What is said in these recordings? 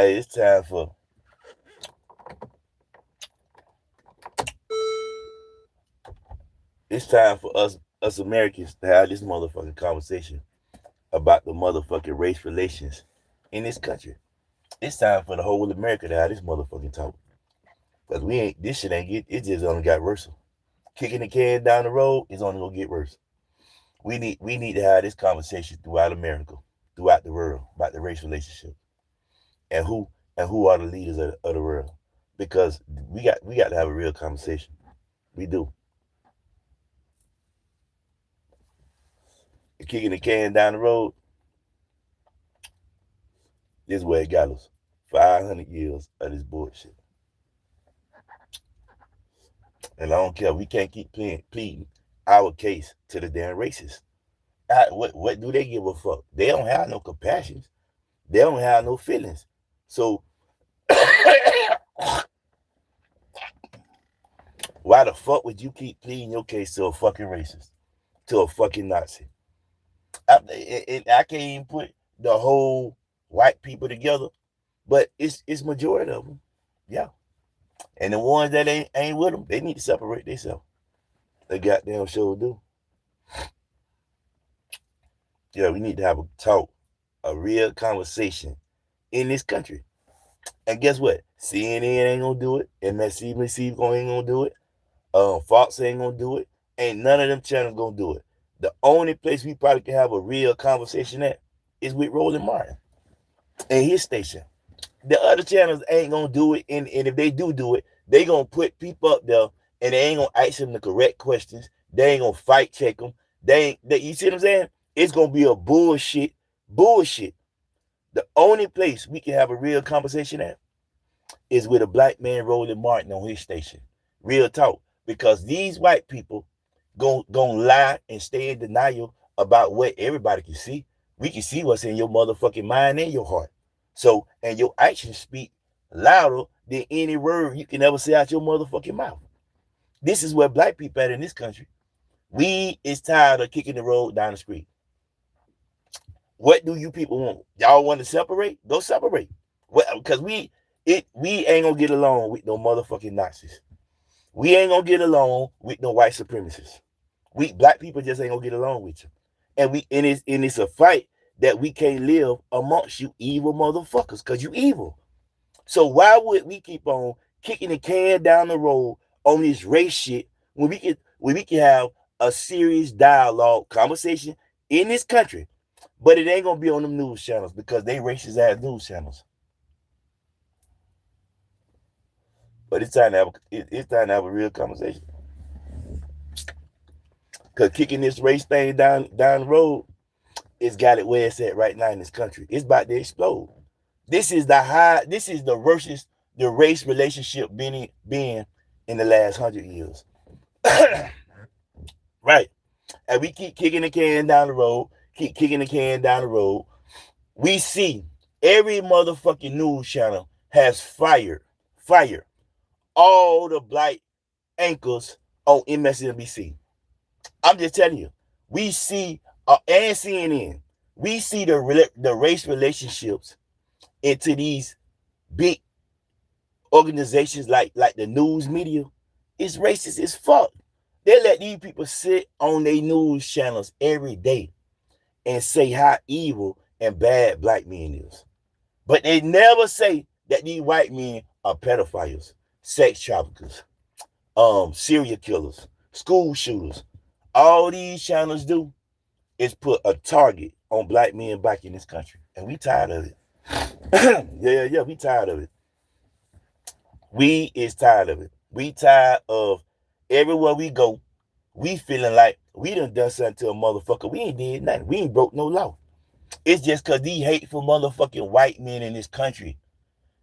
Hey, it's time for us Americans to have this motherfucking conversation about the motherfucking race relations in this country. It's time for the whole America to have this motherfucking talk. Cause we ain't this shit ain't get it just only got worse. Kicking the can down the road is only gonna get worse. We need to have this conversation throughout America, throughout the world about the race relationship and who are the leaders of the world. Because we got to have a real conversation. We do. Kicking the can down the road, this is where it got us. 500 years of this bullshit. And I don't care. We can't keep pleading our case to the damn racists. What do they give a fuck? They don't have no compassion. They don't have no feelings. So why the fuck would you keep pleading your case to a fucking racist, to a fucking Nazi? I can't even put the whole white people together, but it's majority of them. Yeah, and the ones that ain't with them, they need to separate themselves. They goddamn sure do. Yeah, we need to have a talk, a real conversation in this country. And guess what? CNN ain't gonna do it. MSNBC ain't gonna do it. Fox ain't gonna do it. Ain't none of them channels gonna do it. The only place we probably can have a real conversation at is with Roland Martin and his station. The other channels ain't gonna do it, and if they do it, they gonna put people up there and they ain't gonna ask them the correct questions. They ain't gonna fight check them. You see what I'm saying? It's gonna be a bullshit. The only place we can have a real conversation at is with a black man Roland Martin on his station. Real talk. Because these white people gonna lie and stay in denial about what everybody can see. We can see what's in your motherfucking mind and your heart. So, and your actions speak louder than any word you can ever say out your motherfucking mouth. This is where black people at in this country. We is tired of kicking the road down the street. What do you people want? Y'all want to separate? Go separate. Because we ain't gonna get along with no motherfucking Nazis. We ain't gonna get along with no white supremacists. We black people just ain't gonna get along with you. And it's a fight that we can't live amongst you evil motherfuckers, because you evil. So why would we keep on kicking the can down the road on this race shit when we can have a serious dialogue, conversation in this country? But it ain't gonna be on them news channels because they racist ass news channels. But it's time to have a real conversation. Cause kicking this race thing down the road, it's got it where it's at right now in this country. It's about to explode. This is the worstest the race relationship been in the last 100 years. Right. And we keep kicking the can down the road, We see every motherfucking news channel has fired all the black anchors on MSNBC. I'm just telling you, we see and CNN, we see the race relationships into these big organizations like the news media. It's racist as fuck. They let these people sit on their news channels every day and say how evil and bad black men is. But they never say that these white men are pedophiles, sex traffickers, serial killers, school shooters. All these channels do is put a target on black men back in this country. And we tired of it. yeah, we tired of it. We is tired of it. We tired of everywhere we go, we feeling like we done something to a motherfucker. We ain't did nothing. We ain't broke no law. It's just because these hateful motherfucking white men in this country,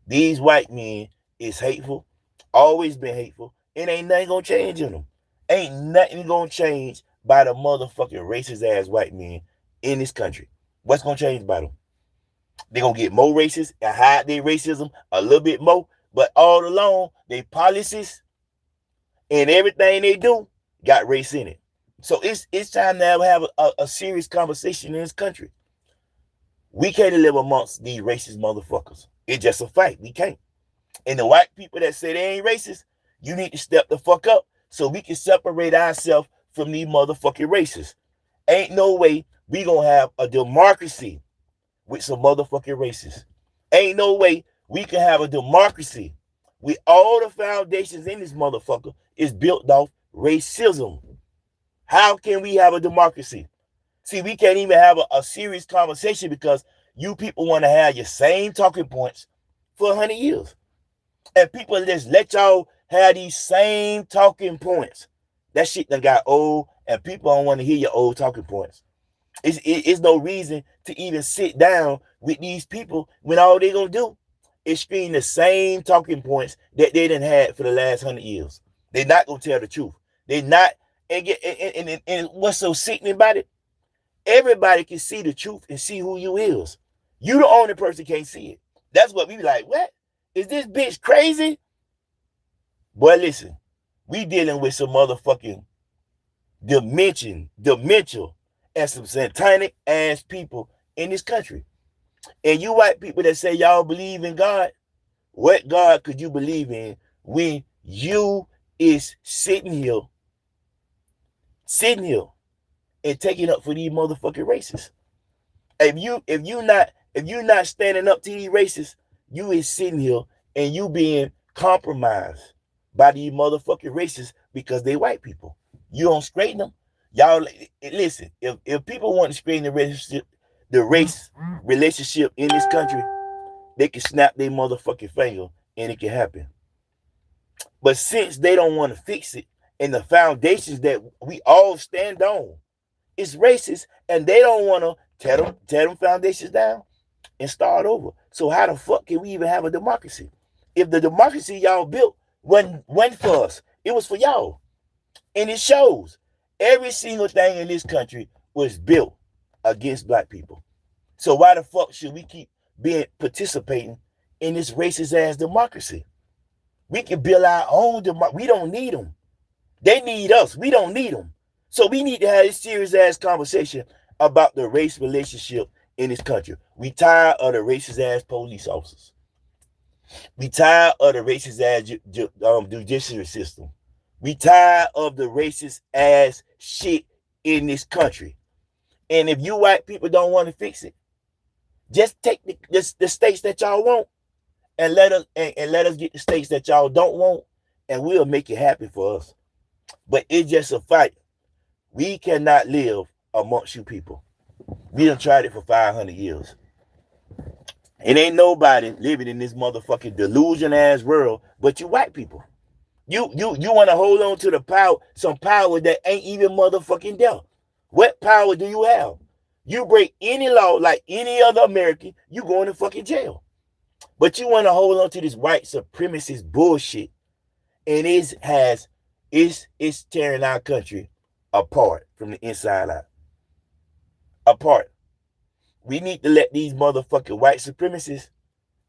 these white men is hateful, always been hateful, and ain't nothing gonna change in them. Ain't nothing gonna change by the motherfucking racist ass white men in this country. What's gonna change by them? They gonna get more racist and hide their racism a little bit more, but all along, their policies and everything they do got race in it. So it's time to have a serious conversation in this country. We can't live amongst these racist motherfuckers. It's just a fact. We can't. And the white people that say they ain't racist, you need to step the fuck up so we can separate ourselves from these motherfucking racists. Ain't no way we gonna have a democracy with some motherfucking racists. Ain't no way we can have a democracy with all the foundations in this motherfucker is built off racism. How can we have a democracy? See, we can't even have a serious conversation because you people want to have your same talking points for 100 years. And people just let y'all have these same talking points. That shit done got old, and people don't want to hear your old talking points. It's no reason to even sit down with these people when all they gonna do is scream the same talking points that they done had for the last 100 years. They're not gonna tell the truth. They're not. And what's so sickening about it? Everybody can see the truth and see who you is. You the only person can't see it. That's what we be like. What? Is this bitch crazy? Boy, listen. We dealing with some motherfucking dementia, and some satanic ass people in this country. And you white people that say y'all believe in God, what God could you believe in when you is sitting here and taking up for these motherfucking racists? If you not standing up to these racists, you is sitting here and you being compromised by these motherfucking racists because they white people. You don't straighten them. Y'all listen, if people want to straighten the race relationship in this country, they can snap their motherfucking finger and it can happen. But since they don't want to fix it, and the foundations that we all stand on is racist, and they don't want to tear them foundations down and start over. So how the fuck can we even have a democracy? If the democracy y'all built wasn't for us, it was for y'all. And it shows. Every single thing in this country was built against black people. So why the fuck should we keep participating in this racist ass democracy? We can build our own democracy. We don't need them. They need us. We don't need them. So we need to have this serious ass conversation about the race relationship in this country. We tired of the racist ass police officers. We tired of the racist ass judiciary system. We tired of the racist ass shit in this country. And if you white people don't want to fix it, just take the states that y'all want and let us get the states that y'all don't want, and we'll make it happen for us. But it's just a fight. We cannot live amongst you people. We done tried it for 500 years. It ain't nobody living in this motherfucking delusion ass world but you white people. You want to hold on to the power, some power that ain't even motherfucking there. What power do you have? You break any law like any other American, you going to fucking jail. But you want to hold on to this white supremacist bullshit, and it's tearing our country apart from the inside out. Apart. We need to let these motherfucking white supremacists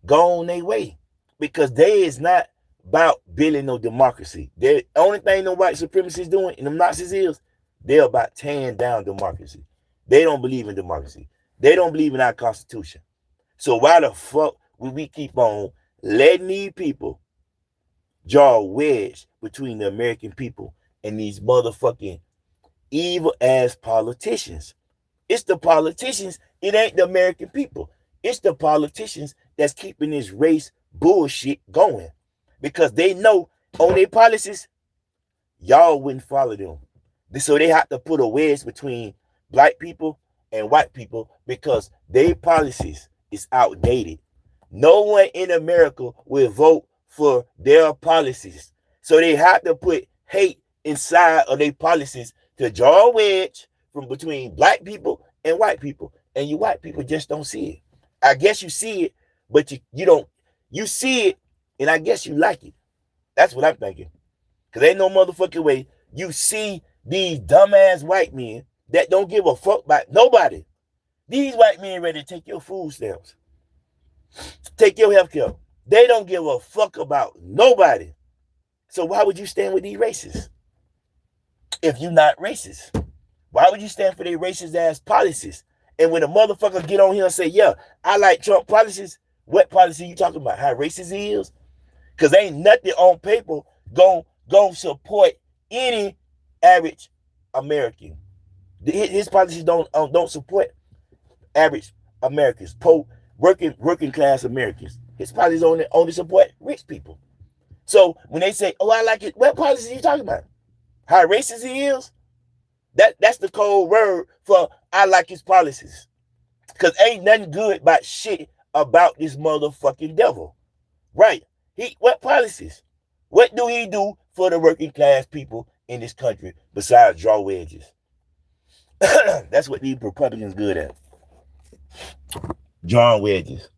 go on their way, because they is not about building no democracy. The only thing the white supremacists doing and them Nazis is they're about tearing down democracy. They don't believe in democracy. They don't believe in our Constitution. So why the fuck would we keep on letting these people draw a wedge between the American people and these motherfucking evil ass politicians? It's the politicians. It ain't the American people. It's the politicians that's keeping this race bullshit going, because they know on their policies, y'all wouldn't follow them. So they have to put a wedge between black people and white people because their policies is outdated. No one in America will vote for their policies. So they have to put hate inside of their policies to draw a wedge from between black people and white people. And you white people just don't see it. I guess you see it, but you don't. You see it, and I guess you like it. That's what I'm thinking. Because ain't no motherfucking way you see these dumbass white men that don't give a fuck about nobody. These white men ready to take your food stamps, take your health care. They don't give a fuck about nobody. So why would you stand with these racists if you're not racist? Why would you stand for their racist ass policies? And when a motherfucker get on here and say, yeah, I like Trump policies, What policy you talking about? How racist he is? Because ain't nothing on paper gon' support any average American. His policies don't support average Americans, poor working class Americans. His policies only support rich people. So when they say, "Oh, I like it," what policies are you talking about? How racist he is? That's the code word for I like his policies. Cause ain't nothing good about shit about this motherfucking devil. Right. What policies? What do he do for the working class people in this country besides draw wedges? That's what these Republicans good at. Drawing wedges.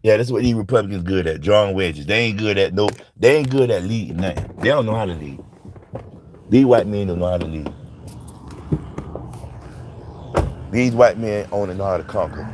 Yeah, that's what these Republicans good at. Drawing wedges. They ain't good at leading nothing. They don't know how to lead. These white men don't know how to lead. These white men only know how to conquer.